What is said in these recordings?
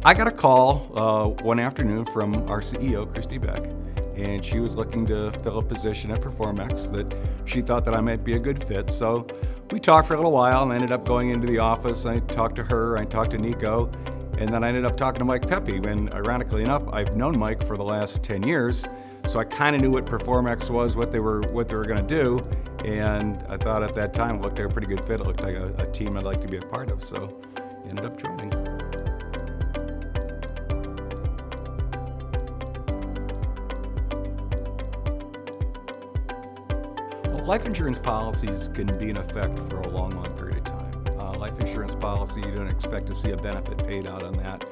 I got a call one afternoon from our CEO, Christy Beck, and she was looking to fill a position at Proformex that she thought that I might be a good fit. So we talked for a little while and I ended up going into the office. I talked to her, I talked to Nico, and then I ended up talking to Mike Pepe. And ironically enough, I've known Mike for the last 10 years, so I kind of knew what Proformex was, what they were going to do, and I thought at that time it looked like a pretty good fit. It looked like a team I'd like to be a part of, so I ended up joining. Life insurance policies can be in effect for a long, long period of time. Life insurance policy, you don't expect to see a benefit paid out on that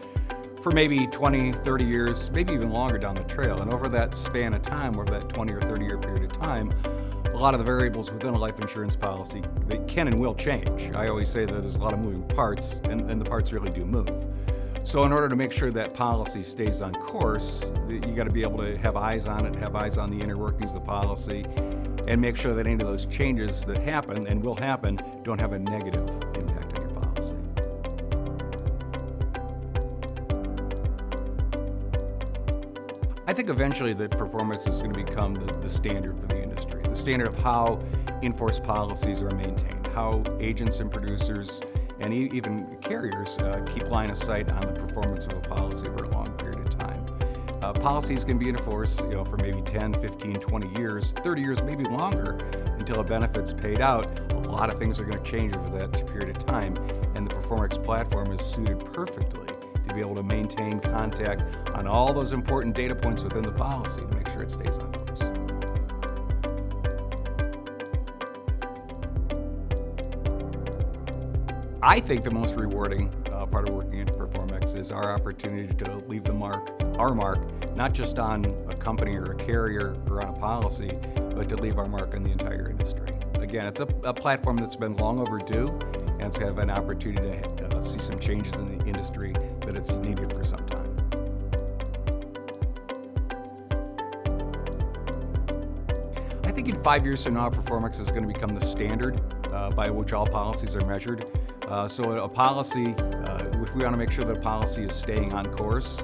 for maybe 20, 30 years, maybe even longer down the trail. And over that span of time, over that 20 or 30 year period of time, a lot of the variables within a life insurance policy, they can and will change. I always say that there's a lot of moving parts, and the parts really do move. So in order to make sure that policy stays on course, you got to be able to have eyes on it, have eyes on the inner workings of the policy, and make sure that any of those changes that happen and will happen don't have a negative impact on your policy. I think eventually that Proformex is going to become the standard for the industry, the standard of how in-force policies are maintained, how agents and producers and even carriers keep line of sight on the performance of a policy over a long period of time. Policies can be in force for maybe 10, 15, 20 years, 30 years, maybe longer until a benefit's paid out. A lot of things are going to change over that period of time, and the Proformex platform is suited perfectly to be able to maintain contact on all those important data points within the policy to make sure it stays on course. I think the most rewarding part of working at Proformex is our opportunity to leave our mark, not just on a company or a carrier or on a policy, but to leave our mark on the entire industry. Again, it's a platform that's been long overdue, and it's have an opportunity to see some changes in the industry that it's needed for some time. I think in 5 years from now, Proformex is going to become the standard by which all policies are measured. So a policy, if we want to make sure that a policy is staying on course,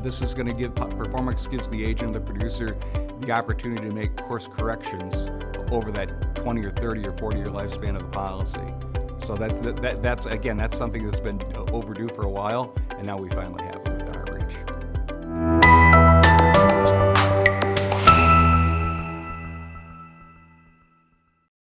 this is going to Proformex gives the agent and the producer the opportunity to make course corrections over that 20 or 30 or 40 year lifespan of the policy. So that's something that's been overdue for a while, and now we finally have it with